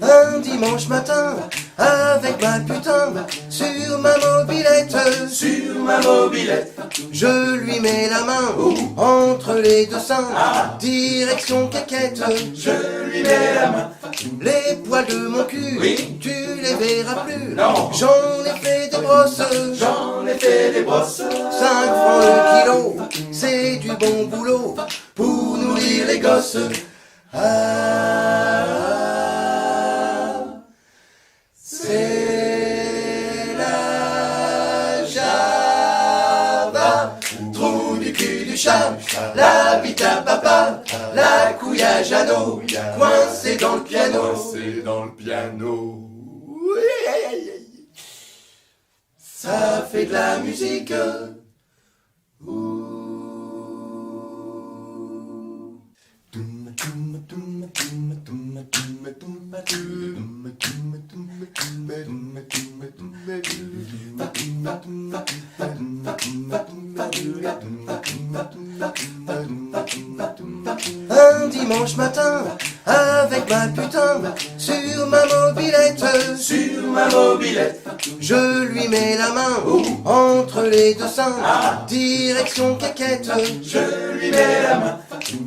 Un dimanche matin, avec ma putain, sur ma mobilette, je lui mets la main entre les deux seins, direction caquette, Je lui mets la main. les poils de mon cul, Oui. tu les verras plus, Non. j'en ai fait des brosses, J'en ai fait des brosses. 5 francs le kilo, c'est du bon boulot pour nourrir les gosses. Ah, c'est la Java, trou du cul du chat, la bite à papa, la couille à Jeannot, coincée dans le piano. C'est dans le piano. Ça fait de la musique. Un dimanche matin, avec ma putain, sur ma mobilette, je lui mets la main entre les deux seins, direction caquette, Je lui mets la main.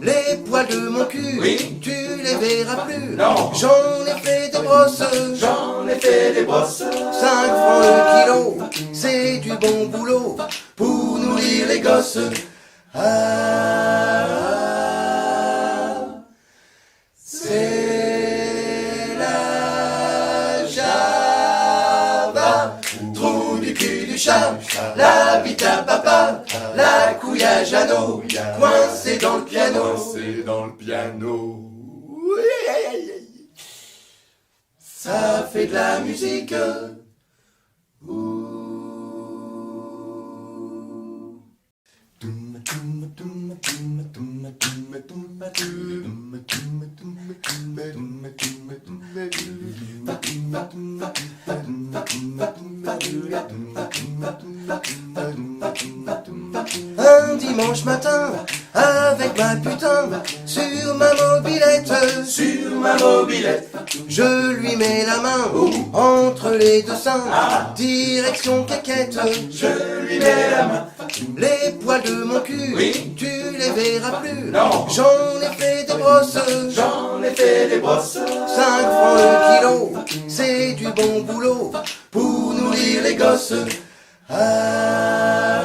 les poils de mon cul, Oui. tu les verras plus, Non. j'en ai fait des brosses, J'en ai fait des brosses. 5 francs le kilo, c'est du bon boulot pour nourrir les gosses. Ah, c'est la Java, trou du cul du chat, la bite à papa, la couille à Jeannot, coincée dans le piano. C'est dans le piano. Ça fait de la musique. Un dimanche matin, avec ma putain, sur ma mobilette, je lui mets la main entre les deux seins, direction caquette, Je lui mets la main. les poils de mon cul, Oui. tu les verras plus, Non. j'en ai fait des brosses, J'en ai fait des brosses. 5 francs le kilo, c'est du bon boulot pour nourrir les gosses. Ah,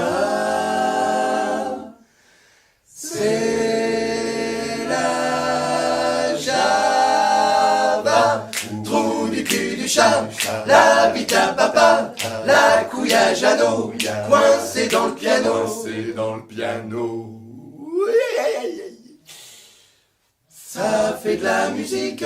c'est la Java, trou du cul du chat, la bite à papa, la couille à Jeannot, coincée dans le piano. C'est dans le piano. Ça fait de la musique.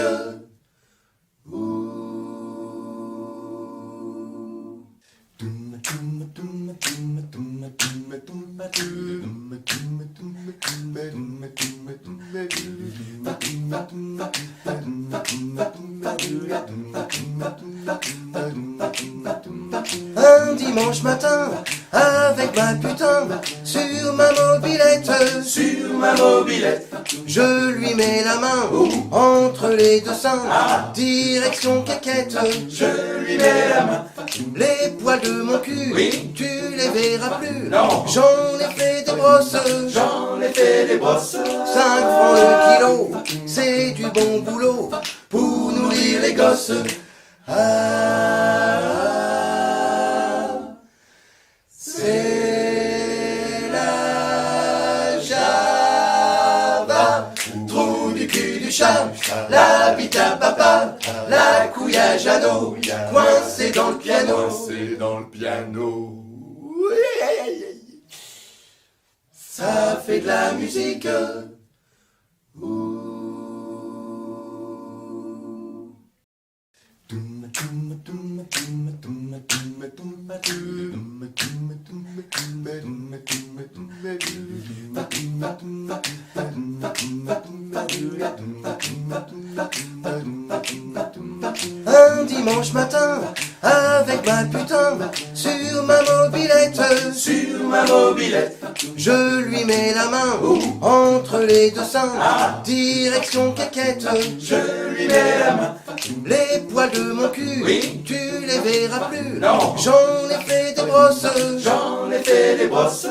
Un dimanche matin, avec ma putain, sur ma mobilette, je lui mets la main entre les deux seins, direction caquette, Je lui mets la main. les poils de mon cul, Oui. tu les verras plus, Non. j'en ai fait des brosses, J'en ai fait des brosses. 5 francs le kilo, c'est du bon boulot pour nourrir les gosses. Ah, c'est la Java, trou du cul du chat, la bite à papa, la couille à Jeannot, coincée dans le piano. C'est dans le piano. Ça fait de la musique. un dimanche matin, avec ma putain, sur ma mobilette, je lui mets la main, entre les deux seins, direction quéquette, Je lui mets la main. les poils de mon cul, Oui. tu les verras plus, Non. j'en ai fait des brosses, J'en ai fait des brosses. 5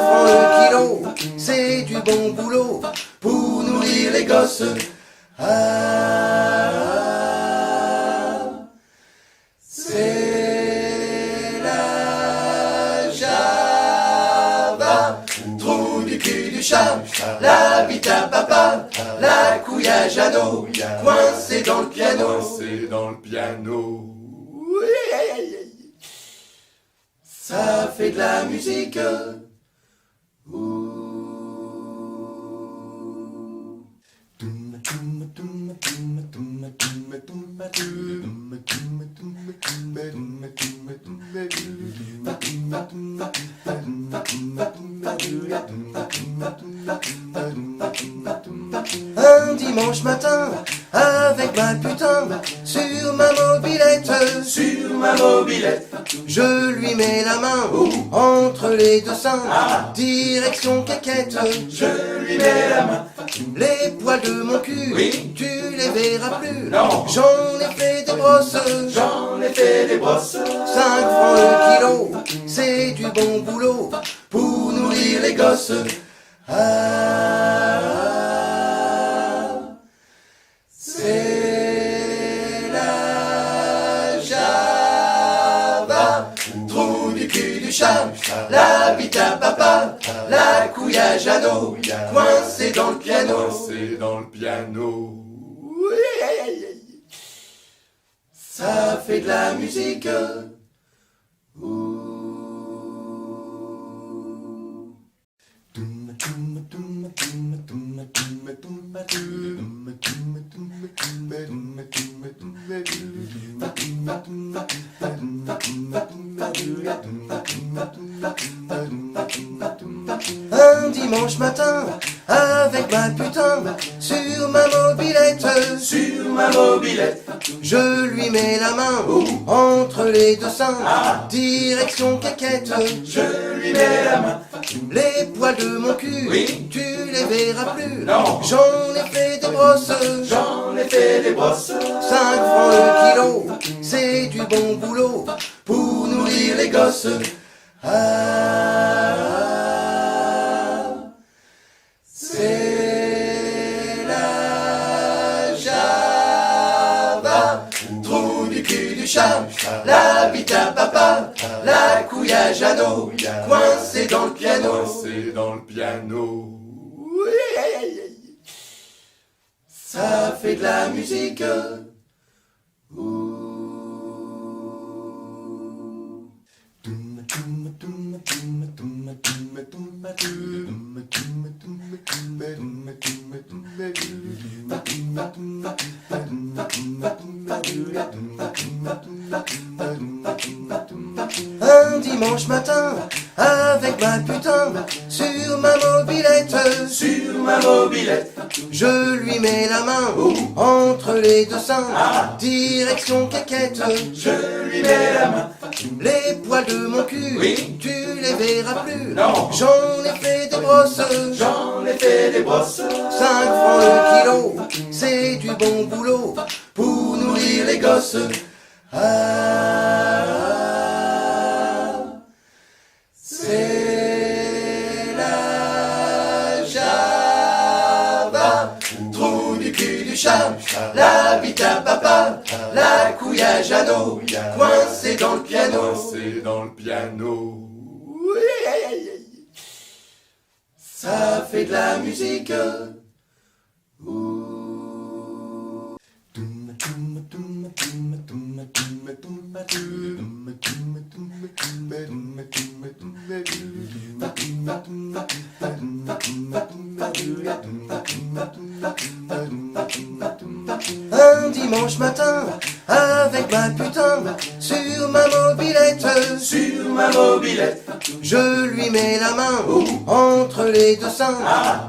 francs le kilo, c'est du bon boulot, pour nourrir les gosses. C'est la Java, trou du cul du chat, la bite à papa, la couille à Jeannot, coincée dans le piano. Coincé dans le piano. Ça fait de la musique. Un dimanche matin, avec ma putain, sur ma mobilette, je lui mets la main, entre les deux seins, direction quéquette, Je lui mets la main. les poils de mon cul, Oui. tu les verras plus, Non. j'en ai fait des brosses, J'en ai fait des brosses. 5 francs le kilo, c'est du bon boulot, pour nourrir les gosses. C'est la Java, trou du cul du chat, la bite à papa, la couille à Jeannot, coincée dans le piano. Coincé dans le piano. Ça fait de la musique. Un dimanche matin, avec ma putain, sur ma mobilette, je lui mets la main, entre les deux seins, direction quéquette, Je lui mets la main. les poils de mon cul, Oui. tu les verras plus, Non. j'en ai fait des brosses, J'en ai fait des brosses. 5 francs le kilo, c'est du bon boulot, pour nourrir les gosses. C'est la Java, trou du cul du chat, la bite à papa, la couille à Jeannot, coincée dans le piano. Coincé dans le piano. Ça fait de la musique. Un dimanche matin, avec ma putain, sur ma mobilette, je lui mets la main, entre les deux seins, direction quéquette, Je lui mets la main. les poils de mon cul, Oui. tu les verras plus, Non. j'en ai fait des brosses, J'en ai fait des brosses. 5 francs le kilo, c'est du bon boulot, pour nourrir les gosses. C'est la Java, trou du cul du chat, la bite à papa, la couille à Jeannot, coincée dans le piano. Coincé dans le piano. Ça fait de la musique. Un dimanche matin, avec ma putain, sur ma mobilette, je lui mets la main, entre les deux seins,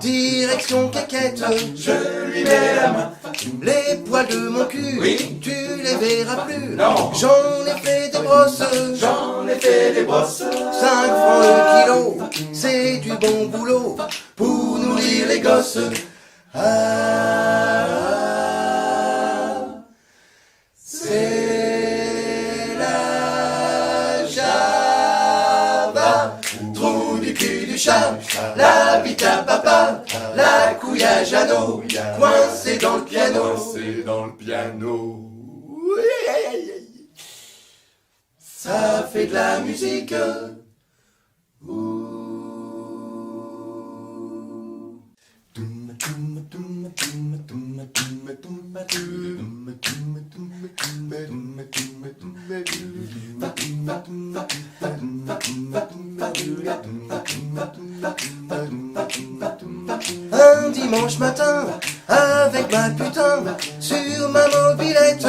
direction quéquette, Je lui mets la main. les poils de mon cul, Oui. tu les verras plus. Non. J'en ai fait des brosses, J'en ai fait des brosses. 5 francs le kilo, c'est du bon boulot pour nourrir les gosses. Ah, c'est la Java, trou du cul du chat, la bite à papa, la couille à Jeannot, coincée dans le piano. Coincé dans le piano. Ça fait de la musique. Un dimanche matin, avec ma putain, sur ma mobilette,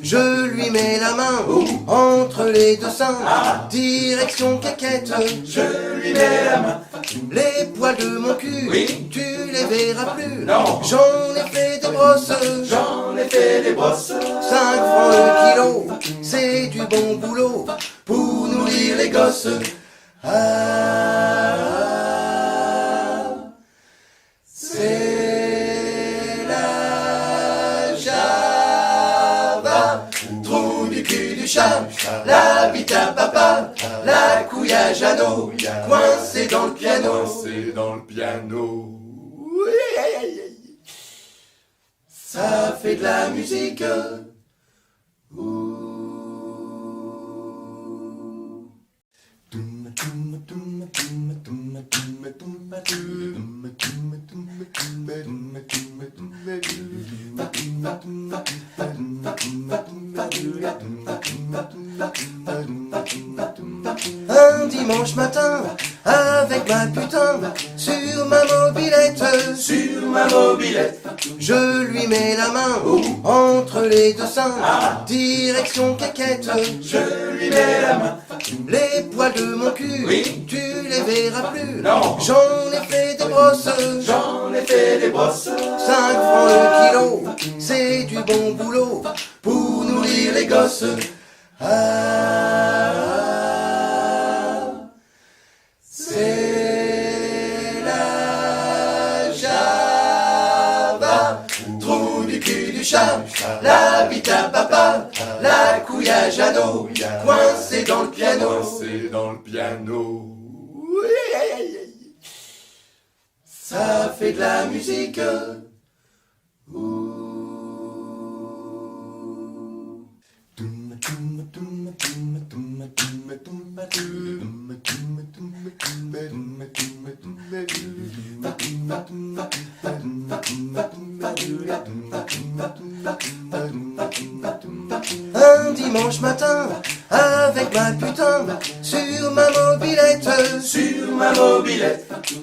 je lui mets la main entre les deux seins, direction caquette. Je lui mets la main. Les poils de mon cul, Oui. tu les verras plus. Non. J'en ai fait des brosses, J'en ai fait des brosses. 5 francs le kilo, c'est du bon boulot pour nourrir les gosses. Ah, c'est la Java, trou du cul du chat, la bite à papa, la couille à Jeannot, coincée dans le piano. Coincé dans le piano. Ça fait de la musique. Un dimanche matin, avec ma putain, sur ma mobilette, je lui mets la main entre les deux seins, direction caquette. Je lui mets la main. Les poils de mon cul, Oui. tu les verras plus. Non. J'en ai fait des brosses, J'en ai fait des brosses. 5 francs le kilo, c'est du bon boulot pour nourrir les gosses. Ah, c'est la Java, trou du cul du chat, la bite à papa, la couille à Jeannot, coincée dans le piano. Coincé dans le piano. Ça fait de la musique. Un dimanche matin, avec ma putain, sur ma mobilette,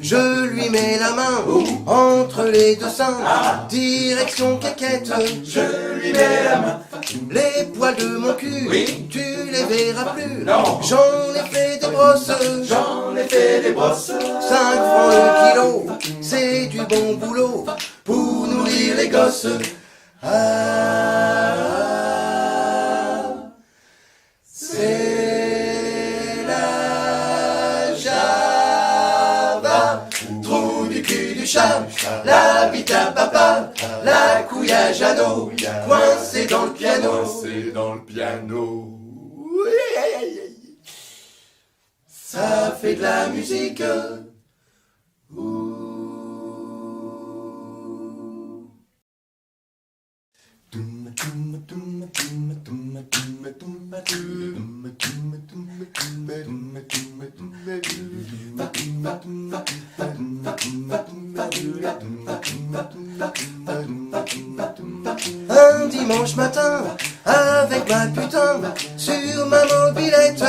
je lui mets la main entre les deux seins, direction caquette. Je lui mets la main. Les poils de mon cul, Oui. tu les verras plus. Non. J'en ai fait des brosses, J'en ai fait des brosses. 5 francs le kilo, c'est du bon boulot pour nourrir les gosses. Ah, c'est la Java, trou du cul du chat, la bite à papa, la couille à Jeannot, coincée dans le piano. Coincé dans le piano. Ça fait de la musique. Un dimanche matin, avec ma putain, sur ma mobilette,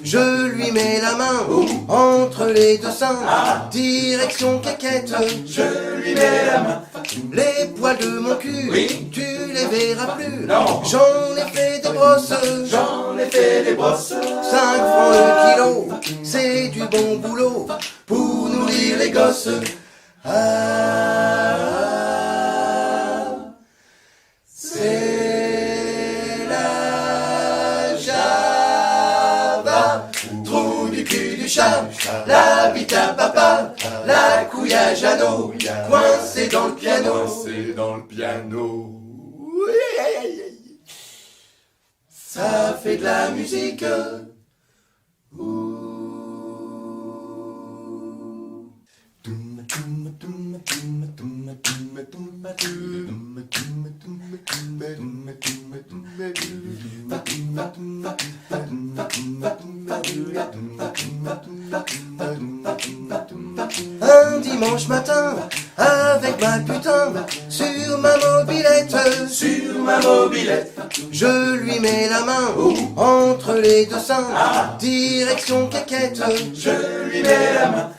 je lui mets la main entre les deux seins, direction caquette. Je lui mets la main. Les poils de mon cul, Oui. tu les verras plus. Non. J'en ai fait des brosses, J'en ai fait des brosses. 5 francs le kilo, c'est du bon boulot pour nourrir les gosses. Ah, la bite à papa, la couille à Jeannot, coincée dans le piano. Coincé dans le piano. Ça fait de la musique. Un dimanche matin, avec ma putain, sur ma mobilette, je lui mets la main entre les deux seins, direction caquette, Je lui mets la main.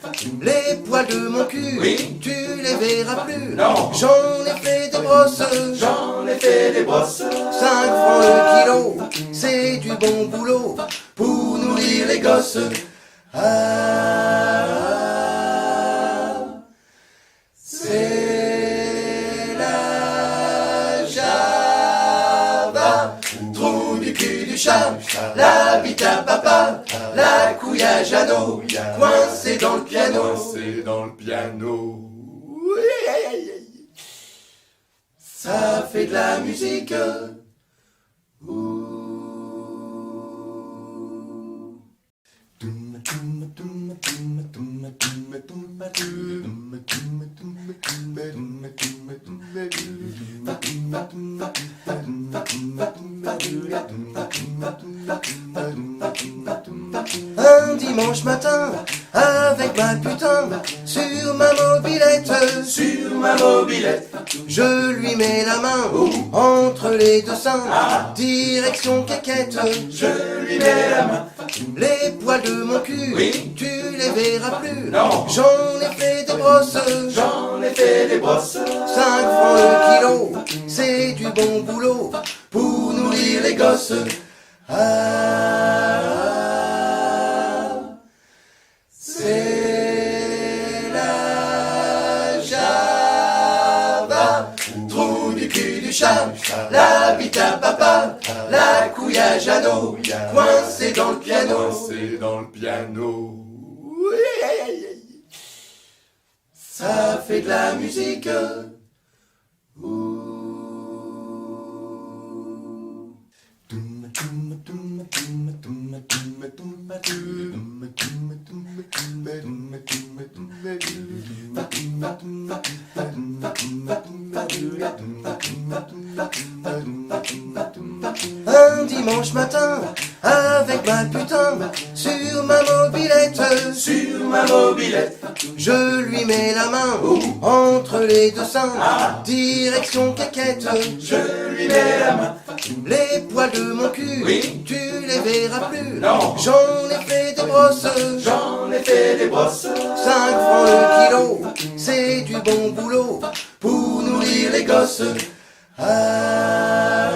les poils de mon cul, tu les verras plus, Non. j'en ai fait des brosses, J'en ai fait des brosses. 5 francs le kilo, c'est du bon boulot pour nourrir les gosses. Ah, c'est la Java, trou du cul du chat, la bite à papa, la couille à Jeannot, coincée dans le piano. Coincé dans le piano. Ça fait de la musique. Un dimanche matin, avec ma putain, sur ma mobilette, je lui mets la main entre les deux seins, direction caquette, Je lui mets la main. les poils de mon cul, tu les verras plus, Non. j'en ai fait des brosses, J'en ai fait des brosses. 5 francs le kilo, c'est du bon boulot pour nourrir les gosses. Ah, c'est la Java, trou du cul du chat, la bite à papa, la couille à Jeannot, coincée dans le piano. Coincé dans le piano. Ça fait de la musique. Un dimanche matin, avec ma putain, sur ma mobilette, je lui mets la main entre les deux seins, direction caquette, Je lui mets la main. les poils de mon cul, tu les verras plus, Non. j'en ai fait des brosses, J'en ai fait des brosses. 5 francs le kilo, c'est du bon boulot pour nourrir les gosses. Ah,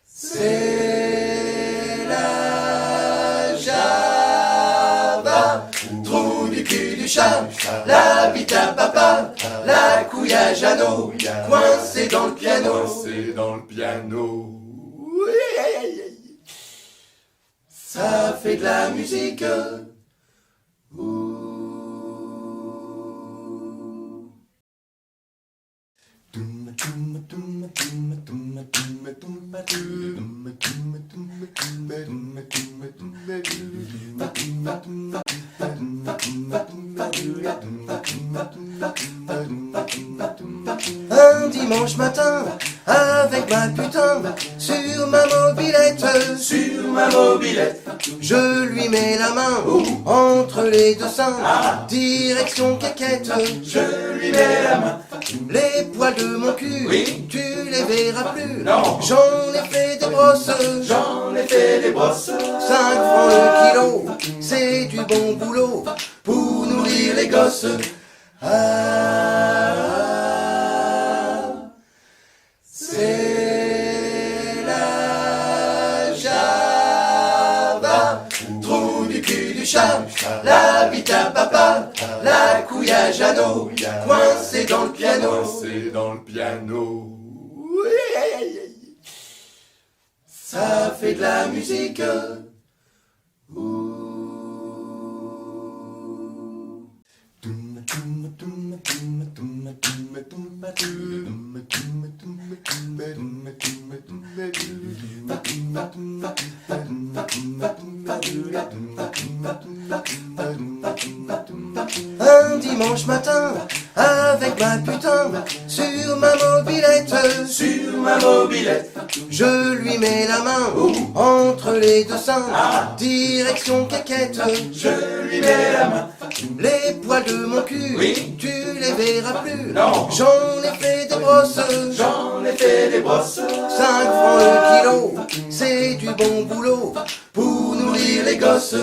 c'est la Java, trou du cul du chat, la bite à papa, la couille à Jeannot, coincée dans le piano. Coincé dans le piano. Ça fait de la musique. Un dimanche matin, avec ma putain, sur ma mobilette, je lui mets la main entre les deux seins, direction caquette, Je lui mets la main. les poils de mon cul, tu les verras plus, Non. j'en ai fait des brosses, J'en ai fait des brosses. 5 francs le kilo, c'est du bon boulot pour nourrir les gosses. Ah, c'est la Java, trou du cul du chat, la bite à papa, la couille à Jeannot, coincée dans le piano. Coincé dans le piano. Ça fait de la musique. Un dimanche matin, avec ma putain, sur ma mobilette, je lui mets la main entre les deux seins, direction caquette, Je lui mets la main. les poils de mon cul, Oui. tu les verras plus, Non. j'en ai fait des brosses, J'en ai fait des brosses. 5 francs le kilo, c'est du bon boulot, pour nourrir les gosses.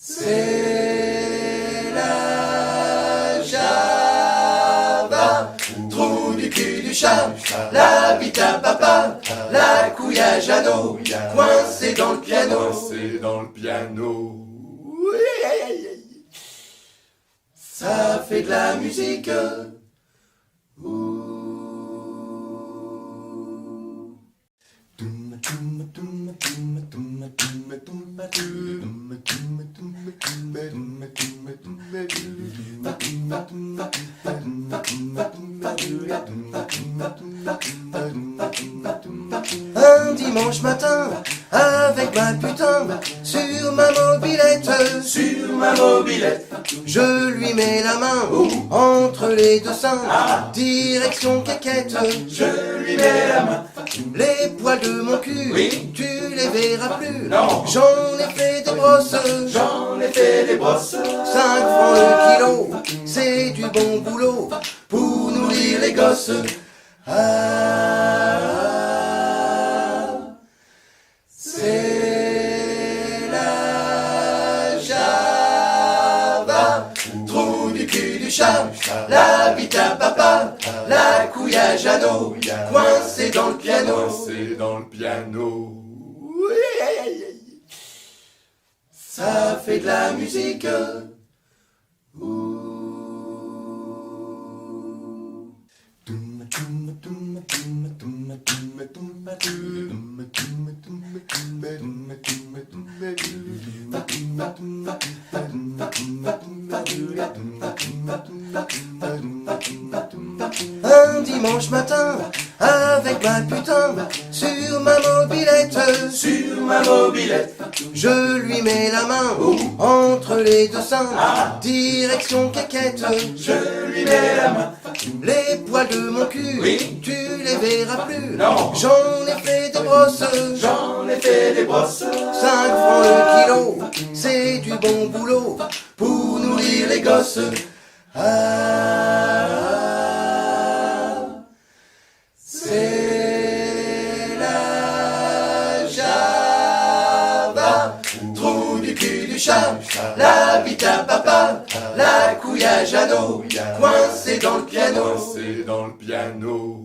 C'est la Java, trou du cul du chat, la bite à papa, la couille à Jeannot, coincée dans le piano. Coincé dans le piano. Ça fait de la musique. Un dimanche matin, avec ma putain, sur ma mobilette, je lui mets la main entre les deux seins, direction caquette, Je lui mets la main. les poils de mon cul, Oui. tu les verras plus, Non. j'en ai fait des brosses, J'en ai fait des brosses. 5 francs le kilo, c'est du bon boulot, pour nourrir les gosses. C'est la Java, trou du cul du chat, la bite à papa, la couille à Jeannot, coincée dans le piano. Coincé dans le piano. Ça fait de la musique. Un dimanche matin, avec ma putain, sur ma mobilette, je lui mets la main entre les deux seins, direction caquette, Je lui mets la main. les poils de mon cul, Oui. tu les verras plus, Non. j'en ai fait des brosses, J'en ai fait des brosses. 5 francs le kilo, c'est du bon boulot, pour nourrir les gosses. C'est la Java, trou du cul du chat, la bite à papa, la couille à Jeannot, coincée dans le piano. Coincé dans le piano.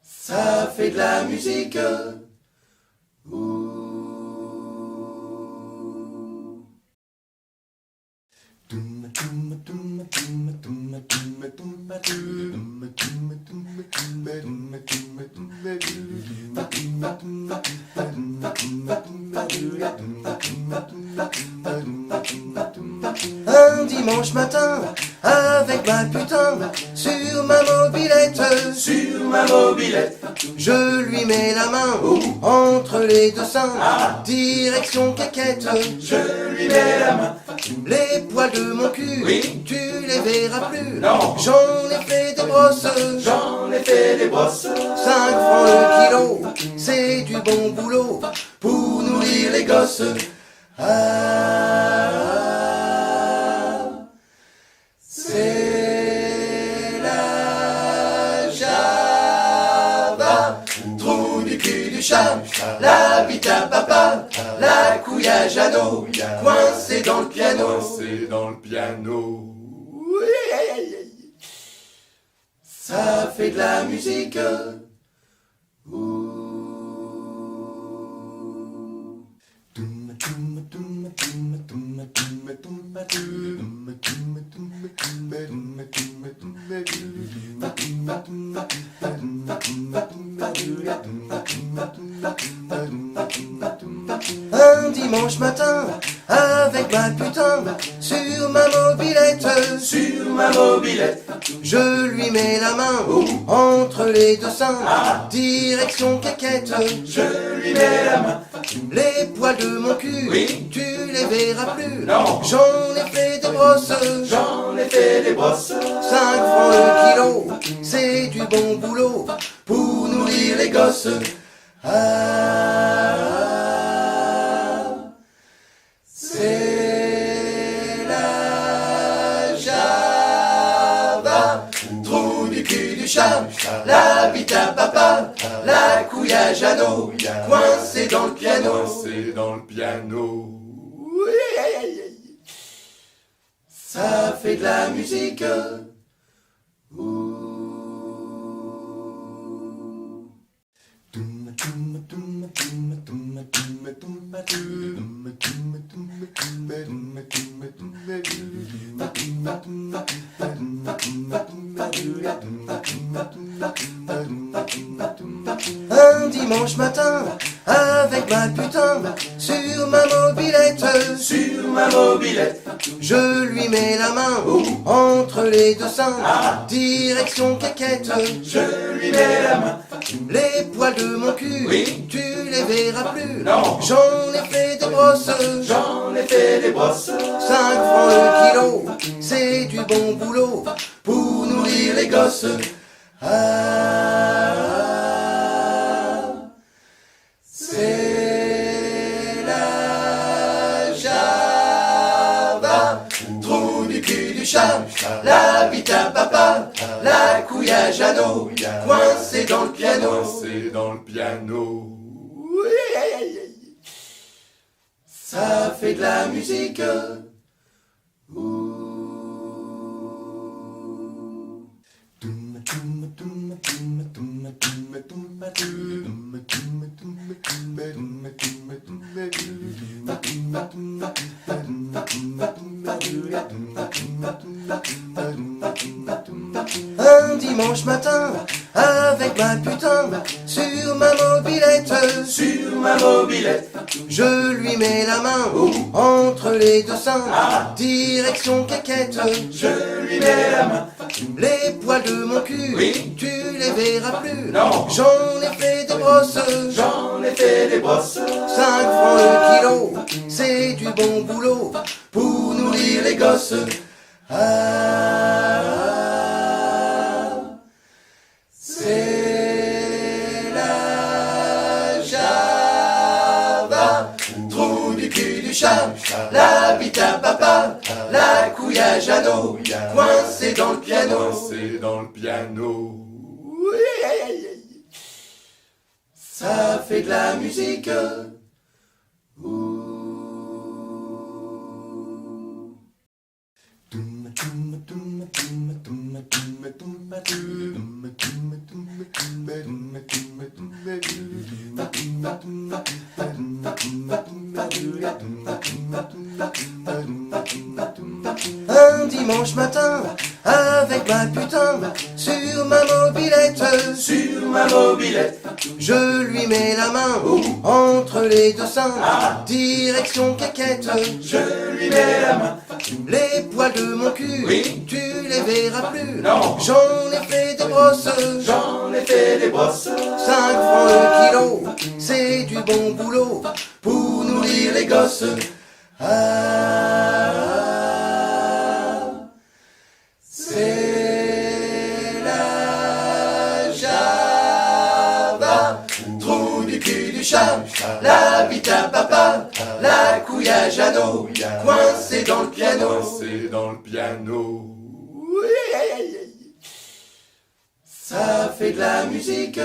Ça fait de la musique. Un dimanche matin, avec ma putain, sur ma mobilette, je lui mets la main entre les deux seins, direction caquette, Je lui mets la main. les poils de mon cul, Oui. tu les verras plus, Non. j'en ai fait des brosses, J'en ai fait des brosses. 5 francs le kilo, c'est du bon boulot, pour nourrir les gosses. C'est la Java, trou du cul du chat, la bite à papa, la couille à Jeannot, coincée dans le piano. Coincé dans le piano. Ça fait de la musique. Un avec ma putain, sur ma mobilette, sur ma mobilette. je lui mets la main entre les deux seins, direction caquette, Je lui mets la main. les poils de mon cul, Oui. tu les verras plus, Non. j'en ai fait des brosses, J'en ai fait des brosses. 5 francs le kilo, c'est du bon boulot pour nourrir les gosses. Ah, c'est la Java, trou du cul du chat, la bite à papa, la couille à Jeannot, coincée dans le piano. Coincé dans le piano. Ça fait de la musique. Un dimanche matin, avec ma putain, sur ma mobilette, Sur ma mobilette. je lui mets la main entre les deux seins, direction caquette, Je lui mets la main. les poils de mon cul, Oui. tu les verras plus, Non. j'en ai fait des brosses, J'en ai fait des brosses. 5 francs le kilo, c'est du bon boulot pour nourrir les gosses. Ah, c'est la Java, trou du cul du chat, la bite à papa, la couille à Jeannot, coincée dans le piano. Coincé dans le piano. Ça fait de la musique. Un dimanche matin, avec ma putain, sur ma mobilette, Sur ma mobilette. je lui mets la main entre les deux seins, direction caquette, Je lui mets la main. les poils de mon cul, Oui. tu les verras plus, Non. j'en ai fait des brosses, J'en ai fait des brosses. 5 francs le kilo, c'est du bon boulot pour nourrir les gosses. Ah, c'est la Java, trou du cul du chat, la bite à papa, la couille à Jeannot, coincée dans le piano. Coincé dans le piano. Ça fait de la musique. Un dimanche matin, avec ma putain, sur ma mobilette, Sur ma mobilette. je lui mets la main entre les deux seins, direction caquette, Je lui mets la main. les poils de mon cul, Oui. tu les verras plus, Non. j'en ai fait des brosses, J'en ai fait des brosses. 5 francs le kilo, c'est du bon boulot pour nourrir les gosses. Ah, c'est la Java, trou du cul du chat, la bite à papa, la couille à Jeannot, coincée dans le piano. Coincé dans le piano. Ça fait de la musique.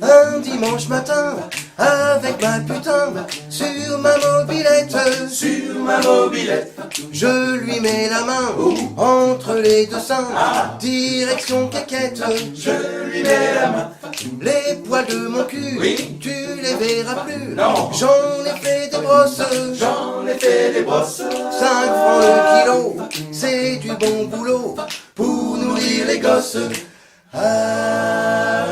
Un dimanche matin, avec ma putain, sur ma mobilette, Sur ma ma mobilette, je lui mets la main entre les deux seins, direction caquette, je lui mets la main. les poils de mon cul, Oui. tu les verras plus, Non. j'en ai fait des brosses, J'en ai fait des brosses, 5 francs le kilo, c'est du bon boulot pour nourrir les gosses. Ah,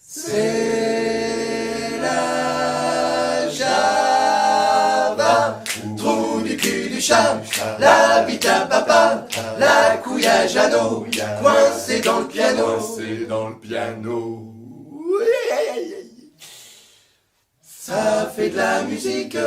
c'est la Java, trou du cul du chat, la bite à papa, la couille à Jeannot, coincée dans le piano. coincé dans le piano. Ça fait de la musique.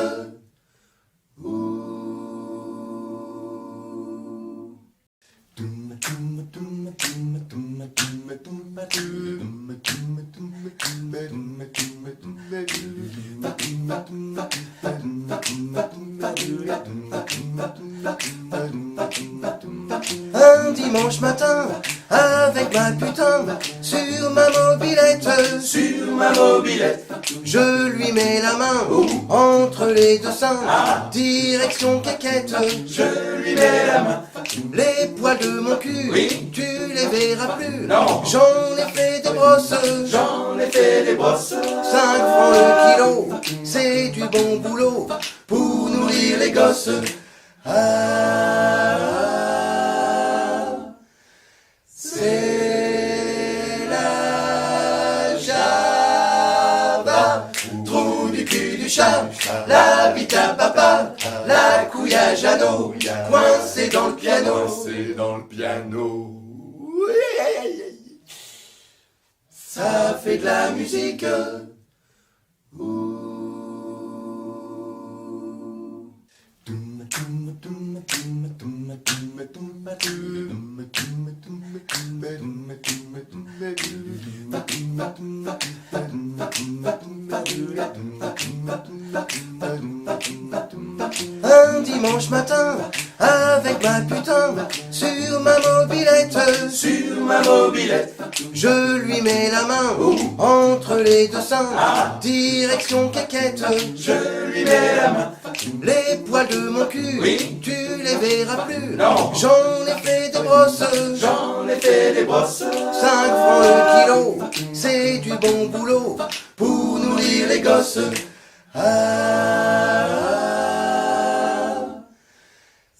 Un dimanche matin, avec ma putain, sur ma mobilette, Sur ma mobilette, je lui mets la main entre les deux seins, direction caquette, je lui mets la main. les poils de mon cul, Oui. tu les verras plus, Non. j'en ai fait des brosses, J'en ai fait des brosses, 5 francs le kilo, c'est du bon boulot pour nourrir les gosses. Ah, c'est la Java, trou du cul du chat, la bite à papa, la couille à Jeannot, coincée dans le piano. coincé dans le piano. Ça fait de la musique. Un dimanche matin, avec ma putain, sur ma mobilette, Sur ma mobilette, je lui mets la main entre les deux seins, direction caquette, je lui mets la main. les poils de mon cul, Oui. tu les verras plus, Non. j'en ai fait des brosses, J'en ai fait des brosses, 5 francs le kilo, c'est du bon boulot pour nourrir les gosses. Ah,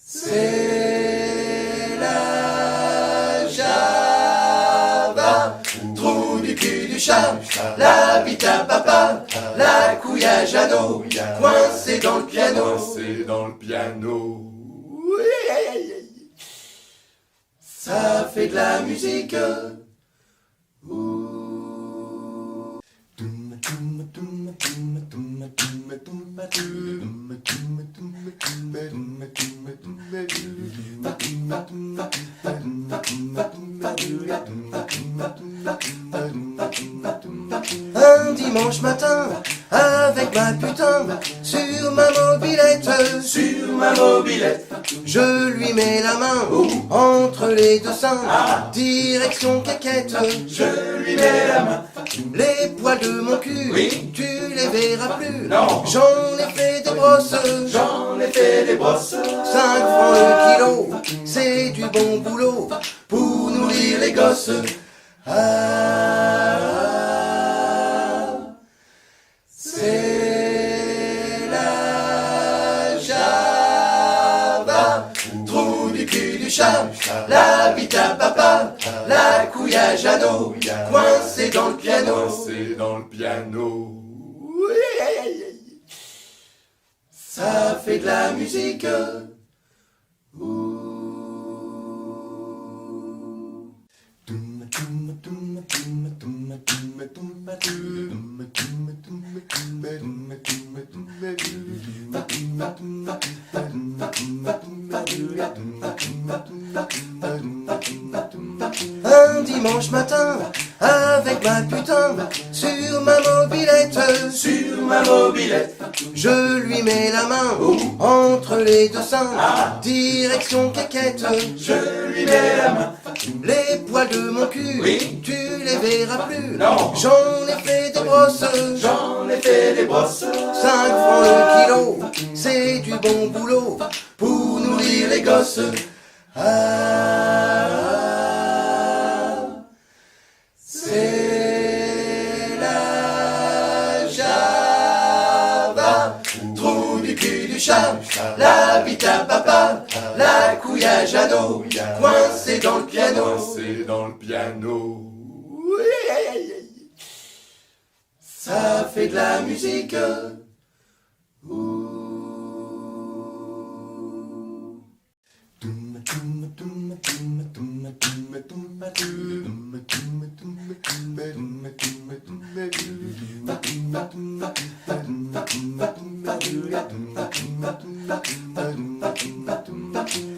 c'est la Java, trou du cul du chat, la bite à papa, la couille à Jeannot, coincée dans le piano. coincé dans le piano. Ça fait de la musique. Un dimanche matin, avec ma putain, sur ma mobilette, Sur ma mobilette, je lui mets la main entre les deux seins, direction caquette, je lui mets la main. les poils de mon cul, Oui. tu les verras plus, Non. j'en ai fait des brosses, J'en ai fait des brosses, 5 francs le kilo, c'est du bon boulot pour nourrir les gosses. Ah, c'est la Java, trou du cul du chat, la bite à papa, la couille à Jeannot, coincée dans le piano. coincé dans le piano. Ça fait de la musique. Un dimanche matin, avec ma putain, sur ma mobilette, Sur ma mobilette. Je lui mets la main entre les deux seins, direction caquette. Je lui mets la main. Les poils de mon cul, Oui. tu les verras plus. Non. J'en ai fait des brosses, J'en ai fait des brosses. 5 francs le kilo, c'est du bon boulot pour nourrir les gosses. C'est la Java, trou du cul du chat, la bite à papa, la couille à Jeannot, coincée dans le piano. Coincé dans le piano. Ça fait de la musique.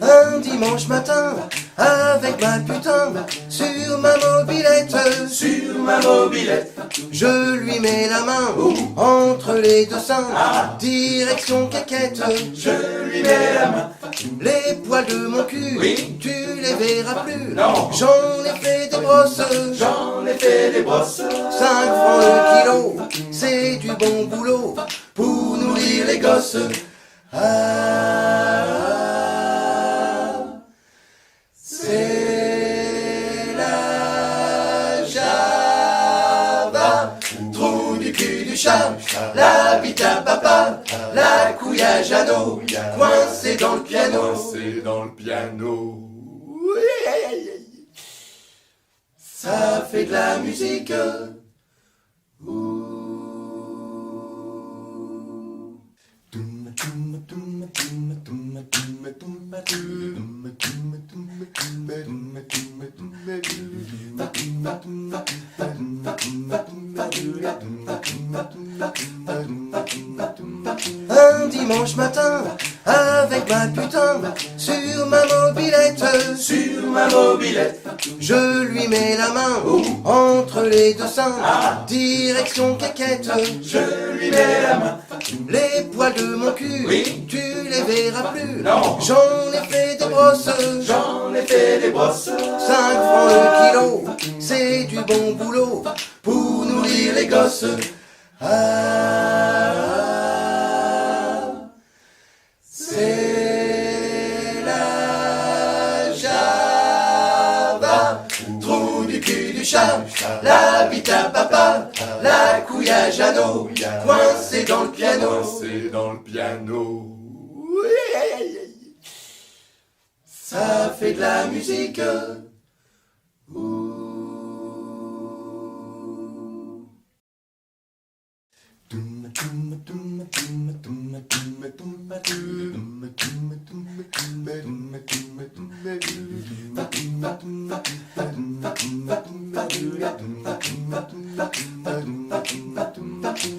Un dimanche matin, avec ma putain, sur ma mobilette, Sur ma mobilette. je lui mets la main entre les deux seins, direction caquette. Je lui mets la main. Les poils de mon cul, Oui. tu les verras plus. Non. J'en ai fait des brosses, J'en ai fait des brosses. 5 francs le kilo, c'est du bon boulot pour nourrir les gosses. C'est la Java, trou du cul du chat, la bite à papa, la couille à Jeannot, coincée dans le piano. Coincé dans le piano. Ça fait de la musique. Un dimanche matin, avec ma putain, sur ma mobilette, Sur ma mobilette. je lui mets la main entre les deux seins, direction caquette. Je lui mets la main. Les poils de mon cul, Oui. tu les verras plus. Non. J'en ai fait des brosses, J'en ai fait des brosses. 5 francs le kilo, c'est du bon boulot pour nourrir les gosses. C'est la Java, trou du cul du chat, la bite à papa, la couille à Jeannot, coincée dans le piano. Coincé dans le piano. Ça fait de la musique.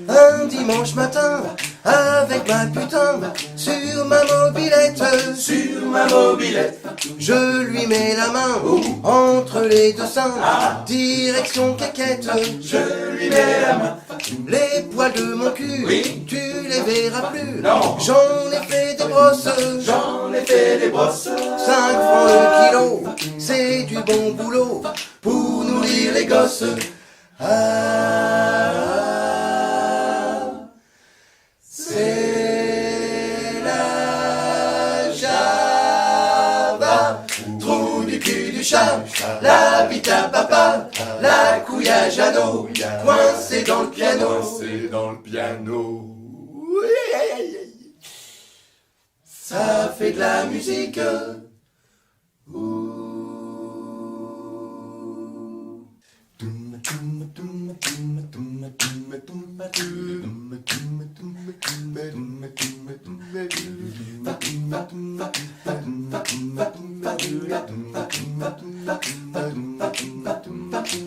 Un dimanche matin, avec ma putain, sur ma mobilette, Sur ma mobilette. je lui mets la main entre les deux seins, direction caquette. Je lui mets la main. Les poils de mon cul, Oui. tu les verras plus. Non. J'en ai fait des brosses, J'en ai fait des brosses. 5 francs le kilo, c'est du bon boulot pour nourrir les gosses. C'est la Java, trou du cul du chat, la bite à papa, la couille à Jeannot, coincée dans le piano. Coincé dans le piano. Ça fait de la musique.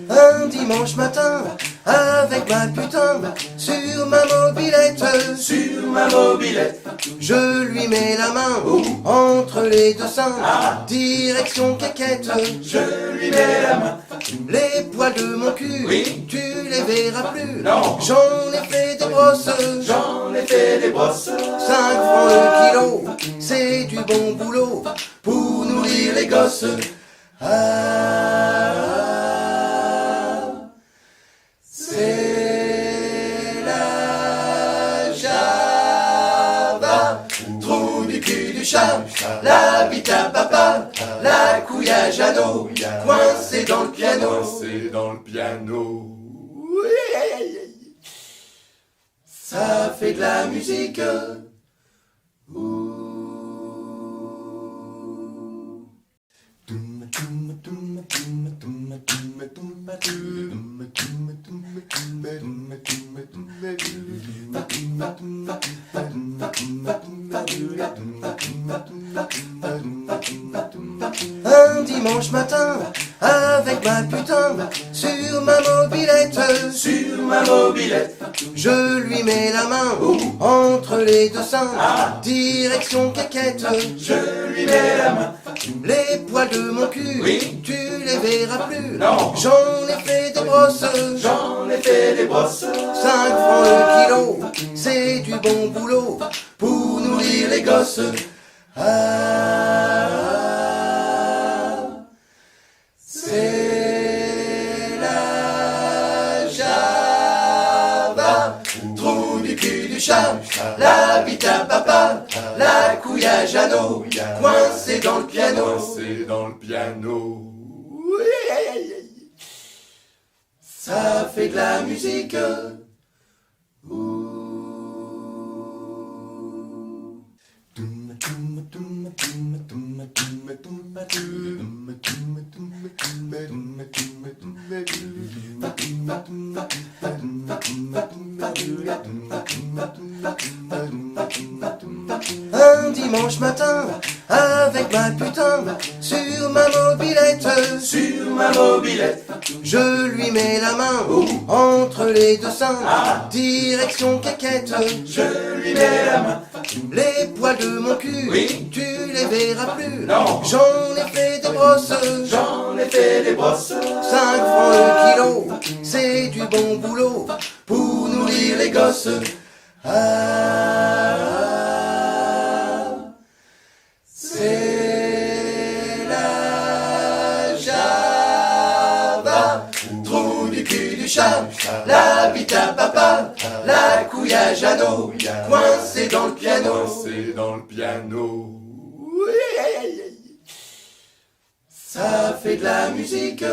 Un dimanche matin, avec avec ma putain sur ma mobilette, Sur ma mobilette, je lui mets la main entre les deux seins, direction caquette, je lui mets la main. les poils de mon cul, Oui. tu les verras plus, Non. j'en ai fait des brosses, J'en ai fait des brosses. 5 francs le kilo, c'est du bon boulot pour nourrir les gosses. C'est la Java, trou du cul du chat, la bite à papa, la couille à Jeannot, coincée dans le piano. Coincé dans le piano. Ça fait de la musique. Un dimanche matin, avec ma putain, sur ma mobilette, Sur ma mobilette, je lui mets la main entre les deux seins, direction caquette, je lui mets la main. les poils de mon cul, Oui. tu les verras plus, Non. j'en ai fait des brosses, J'en ai fait des brosses. 5 francs le kilo, c'est du bon boulot pour nourrir les gosses. C'est la Java, trou du cul du chat, la bite à papa, la couille à Jeannot, coincée dans le piano. Coincé dans le piano. Ça fait de la musique. Un dimanche matin, avec ma putain, sur ma mobilette, Sur ma mobilette, je lui mets la main entre les deux seins, direction caquette, je lui mets la main. les poils de mon cul, Oui. tu les verras plus, Non. j'en ai fait des brosses, J'en ai fait des brosses. 5 francs le kilo, c'est du bon boulot pour nourrir les gosses. C'est la Java, trou du cul du chat, la bite à papa, la couille à Jeannot, coincée dans le piano. Coincé dans le piano. Ça fait de la musique.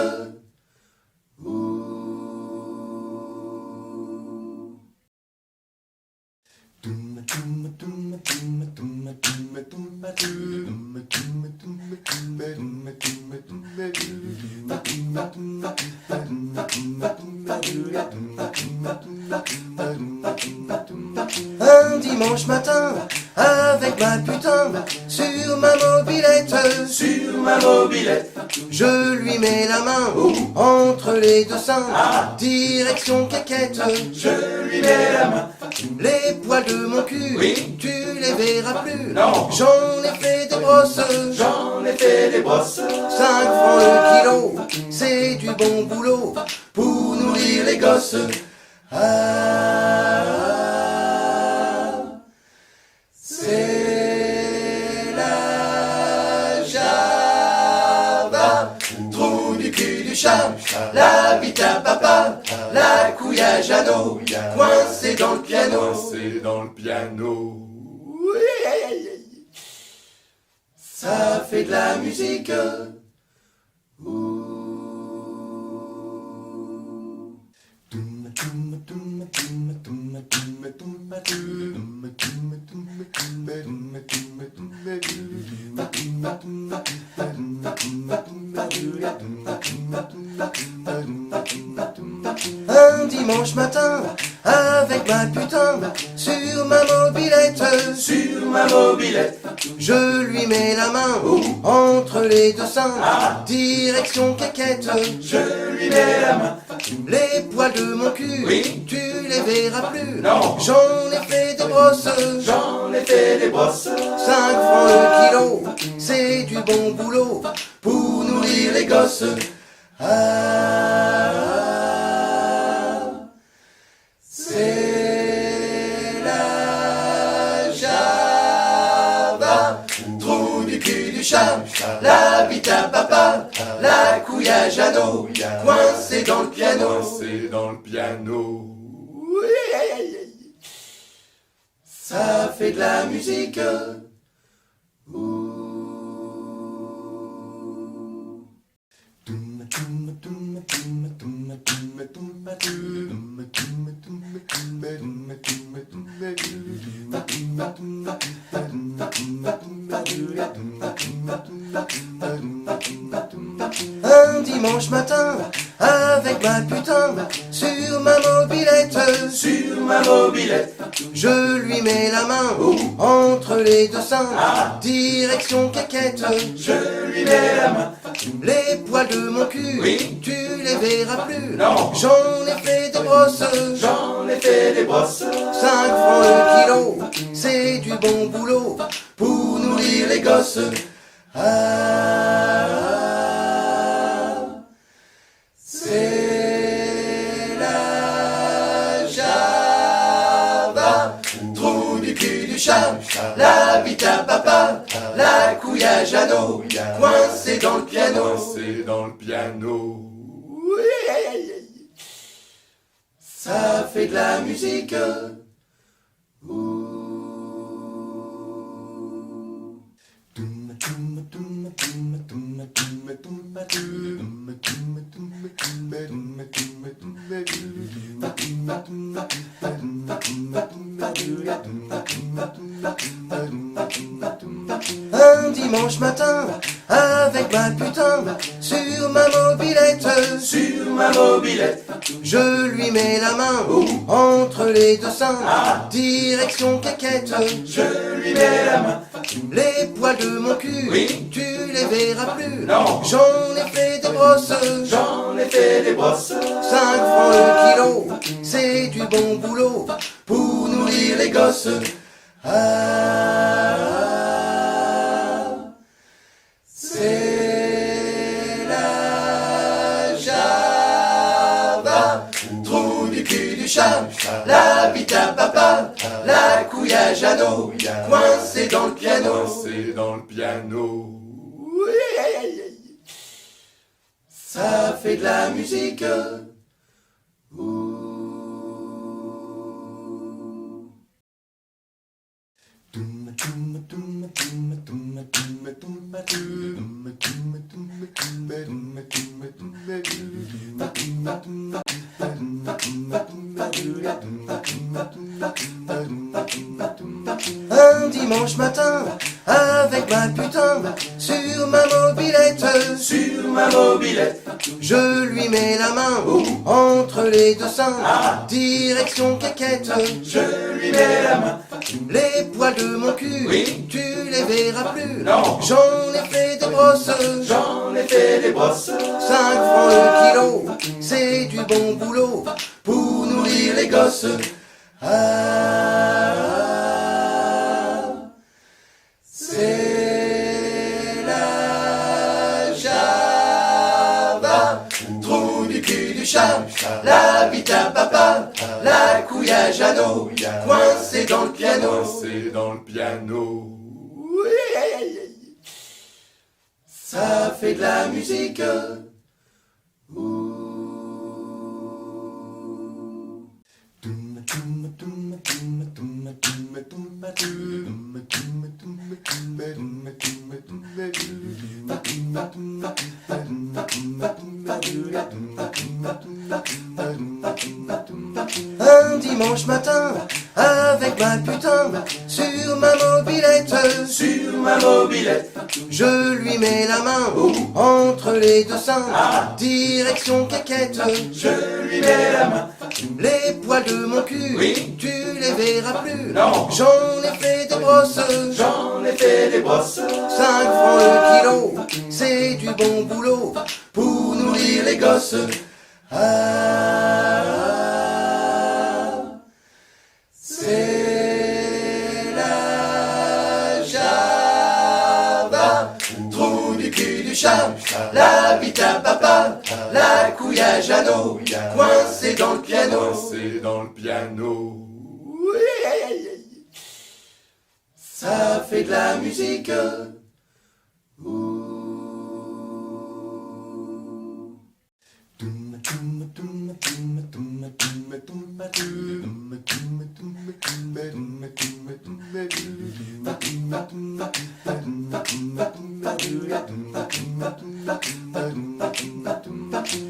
Un dimanche matin, avec ma putain, sur ma mobilette, Sur ma mobilette, je lui mets la main entre les deux seins, direction caquette, je lui mets la main. les poils de mon cul, Oui. tu les verras plus, Non. j'en ai fait des brosses, J'en ai fait des brosses. 5 francs le kilo, c'est du bon boulot pour nourrir les gosses. C'est la Java, trou du cul du chat, la bite à papa, la couille à Jeannot, coincée dans le piano. Coincé dans le piano. Ça fait de la musique. Un dimanche matin, avec ma putain sur ma mobilette. Sur ma mobilette, Je lui mets la main entre les deux seins, direction caquette. je lui mets la main. Les poils de mon cul, Oui. tu les verras plus. Non. J'en ai fait des brosses, J'en ai fait des brosses. 5 francs le kilo, c'est du bon boulot pour nourrir les gosses. C'est la Java, trou du cul du chat, la bite à papa, la couille à Jeannot, coincée dans le piano. Coincé dans le piano. Ça fait de la musique. Un dimanche matin, avec ma putain, sur ma mobilette, Sur ma mobilette, je lui mets la main entre les deux seins, direction caquette. je lui mets la main. Les poils de mon cul, Oui. tu les verras plus. Non. J'en ai fait des brosses, J'en ai fait des brosses. 5 francs le kilo, c'est du bon boulot pour nourrir les gosses. C'est la Java, trou du cul du chat, la bite à papa, la couille à Jeannot, coincée dans le piano. Coincé dans le piano. Ça fait de la musique. Un dimanche matin, avec ma putain, sur ma mobilette, Sur ma mobilette, je lui mets la main entre les deux seins, direction caquette. je lui mets la main. Les poils de mon cul, Oui. tu les verras plus. Non. J'en ai fait des brosses, J'en ai fait des brosses. 5 francs le kilo, c'est du bon boulot pour nourrir les gosses. C'est la Java, trou du cul du chat, la bite à papa, la couille à Jeannot, coincée dans le piano. Coincé dans le piano. Ça fait de la musique. Un dimanche matin, avec ma putain, sur ma mobilette, Sur ma mobilette, je lui mets la main entre les deux seins, direction caquette. je lui mets la main. Les poils de mon cul, Oui. tu les verras plus. Non. J'en ai fait des brosses, J'en ai fait des brosses. 5 francs le kilo, c'est du bon boulot pour nourrir les gosses. C'est la Java, trou du cul du chat, la bite à papa, la couille à Jeannot, coincée dans le piano. Coincé dans le piano. Ça fait de la musique. Un dimanche matin, avec ma putain, sur ma mobilette, Sur ma mobilette, je lui mets la main entre les deux seins, direction caquette. je lui mets la main. Les poils de mon cul, Oui. tu les verras plus. Non. J'en ai fait des brosses, J'en ai fait des brosses. 5 francs le kilo, c'est du bon boulot pour nourrir les gosses. Ah, c'est la Java, trou du cul du chat, la bite à papa, la couille à Jeannot, coincée dans le piano. Coincé dans le piano. Ça fait de la musique.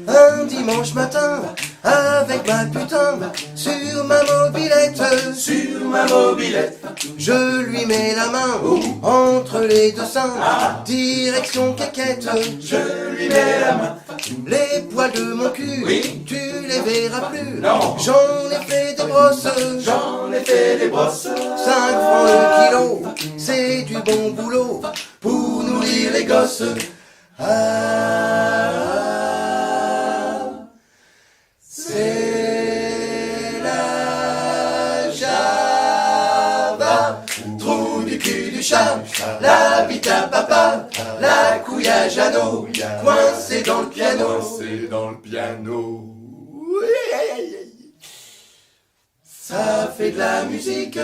Un dimanche matin, avec ma putain, sur ma mobilette, Sur ma mobilette, je lui mets la main entre les deux seins, direction caquette. je lui mets la main. Les poils de mon cul, Oui. tu les verras plus. Non. J'en ai fait des brosses, J'en ai fait des brosses. 5 francs le kilo, c'est du bon boulot pour nourrir les gosses. Ah, c'est la Java, trou du cul du chat, la bite à papa, la couille à Jeannot, coincée dans le piano. Coincé dans le piano. Ça fait de la musique.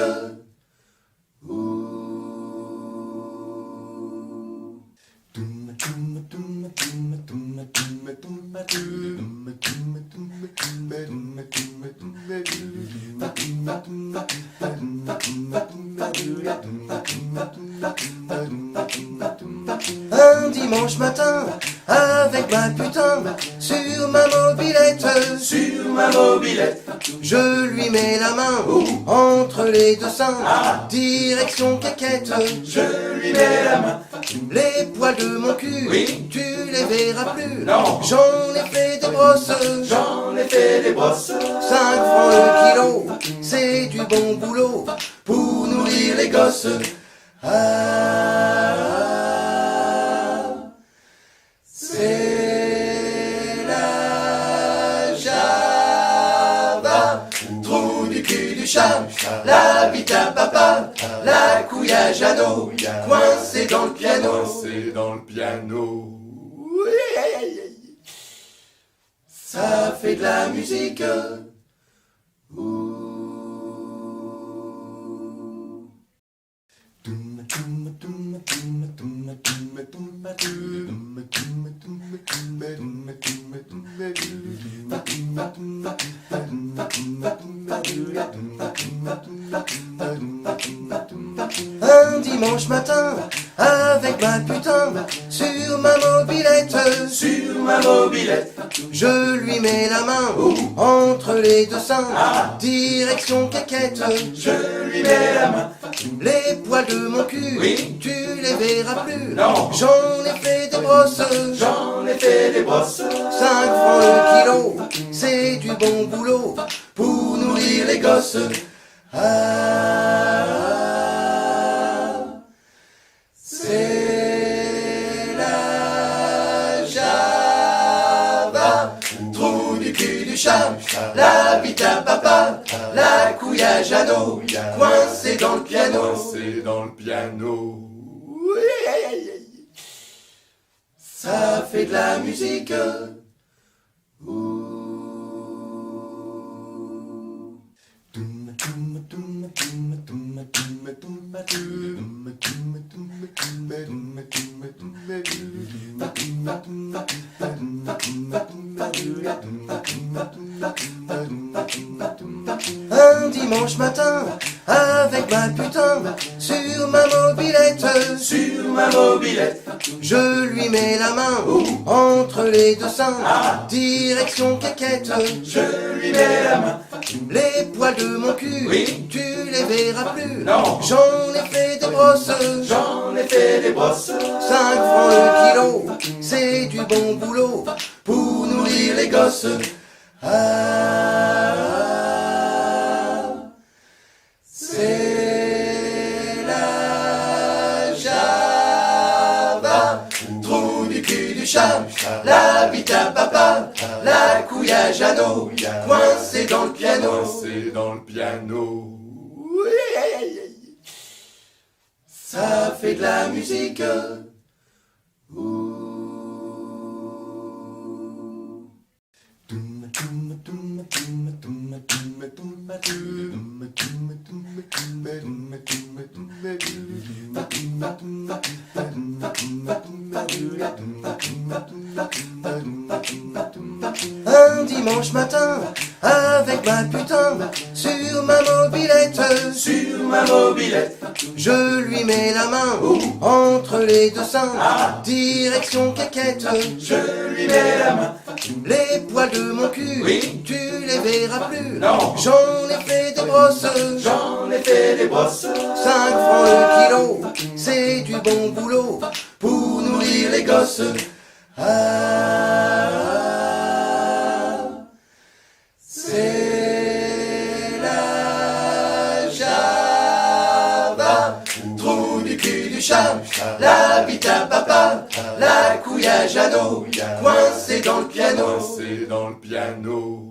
Un dimanche matin, avec ma putain, sur ma mobilette, Sur ma mobilette, je lui mets la main entre les deux seins, direction caquette. je lui mets la main. Les poils de mon cul, Oui. tu les verras plus. Non. J'en ai fait des brosses, J'en ai fait des brosses. 5 francs le kilo, c'est du bon boulot pour nourrir les gosses. Ah, c'est la Java, trou du cul du chat, la bite à papa, la couille à Jeannot, coincée dans le piano. Coincé dans le piano. Ça fait de la musique. Un dimanche matin, avec ma putain, sur ma mobilette, Sur ma mobilette, je lui mets la main entre les deux seins, direction caquette. je lui mets la main. Les poils de mon cul, Oui. tu les verras plus. Non. J'en ai fait des brosses, J'en ai fait des brosses. 5 francs le kilo, c'est du bon boulot pour nourrir les gosses. Ah, c'est la Java, trou du cul du chat, la bite à papa, la couille à Jeannot, coincée dans le piano. Coincé dans le piano. Ça fait de la musique. Un dimanche matin, avec ma putain, sur ma mobilette, Sur ma mobilette, je lui mets la main entre les deux seins, direction caquette. je lui mets la main. Les poils de mon cul, Oui. tu les verras plus. Non. J'en ai fait des brosses, J'en ai fait des brosses. 5 francs le kilo, c'est du bon boulot pour nourrir les gosses. Ah, la bite à papa, la couille à Jeannot, coincée dans le piano. Coincé dans le piano. Ça fait de la musique. Un dimanche matin, avec ma putain, sur ma mobilette, je lui mets la main entre les deux seins, direction caquette, Je lui mets la main. les poils de mon cul, Oui. tu les verras plus, Non. j'en ai fait des brosses, J'en ai fait des brosses. 5 francs le kilo, c'est du bon boulot pour nourrir les gosses. Ah, c'est la Java, trou du cul du chat, la bite à papa, la couille à Jeannot, coincée dans le piano. Coincé dans le piano.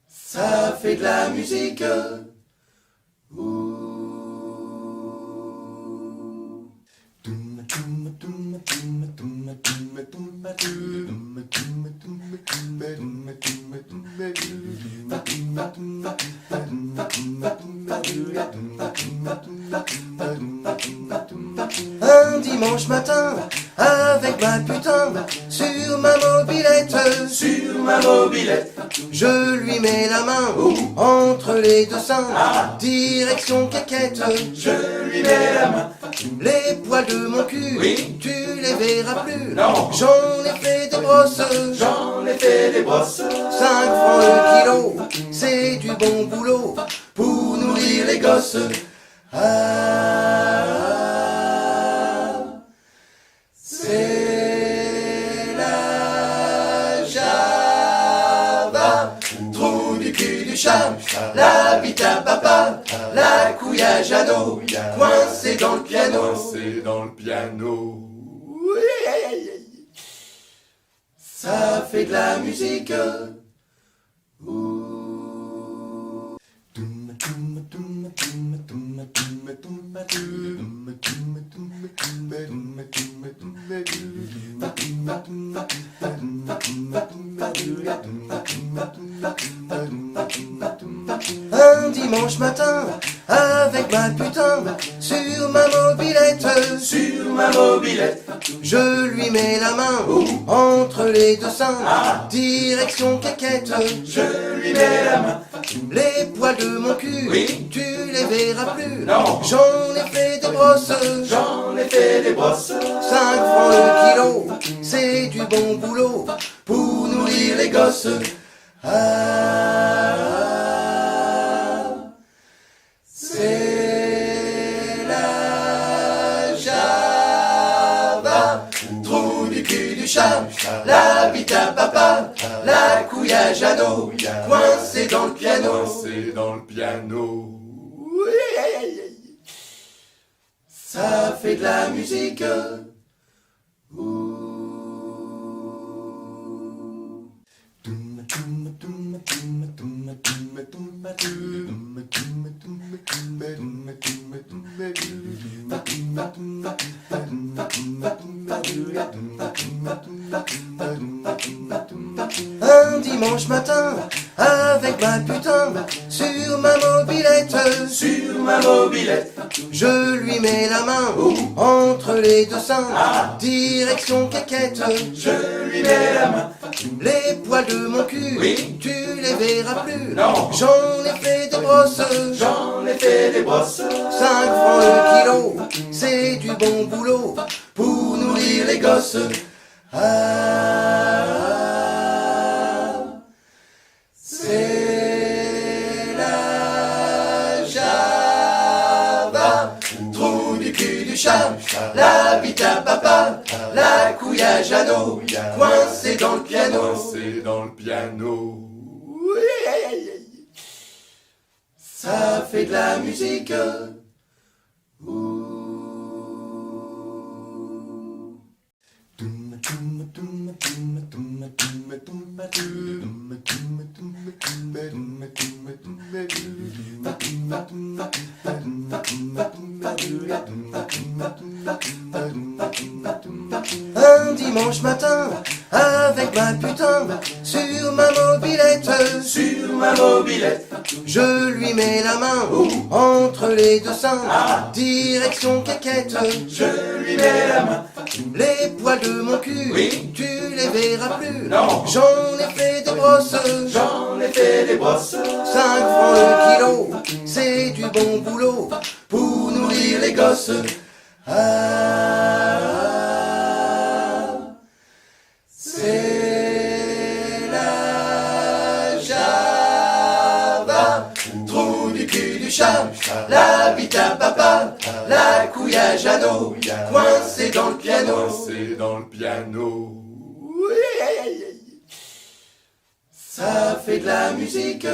Ça fait de la musique. Un dimanche matin, avec ma putain, sur ma mobilette, je lui mets la main entre les deux seins, direction caquette, Je lui mets la main. les poils de mon cul, Oui. tu les verras plus, Non. j'en ai fait des brosses, J'en ai fait des brosses. 5 francs le kilo, c'est du bon boulot pour nourrir les gosses. Ah, c'est la Java, trou du cul du chat, la bite à papa, la couille à Jeannot, coincée dans le piano. Coincé dans le piano. Ça fait de la musique. Un dimanche matin, avec ma putain, sur ma mobilette, je lui mets la main entre les deux seins, direction caquette, Je lui mets la main. les poils de mon cul, Oui. tu les verras plus, Non. j'en ai fait des brosses, J'en ai fait des brosses. 5 francs le kilo, c'est du bon boulot pour nourrir les gosses. Ah, c'est la Java, trou du cul du chat, la bite à papa, la couille à Jeannot, coincée dans le piano. Coincé dans le piano. Ça fait de la musique. Un dimanche matin, avec ma putain, sur ma mobilette, je lui mets la main entre les deux seins, direction caquette, Je lui mets la main. les poils de mon cul, Oui. tu les verras plus, Non. j'en ai fait des brosses, J'en ai fait des brosses. 5 francs le kilo, c'est du bon boulot pour nourrir les gosses. Ah, c'est la Java, trou du cul du chat, la bite à papa, la couille à Jeannot, coincée dans le piano. Coincé dans le piano. Ça fait de la musique. Un dimanche matin, avec ma putain, sur ma mobilette, je lui mets la main entre les deux seins, direction quéquette, Je lui mets la main. les poils de mon cul, Oui. tu les verras plus, Non. j'en ai fait des brosses, J'en ai fait des brosses. 5 francs le kilo, c'est du bon boulot pour nourrir les gosses. Ah, c'est la Java, trou du cul du chat, la bite à papa, la couille à Jeannot, coincée dans le piano. Coincé dans le piano. Ça fait de la musique.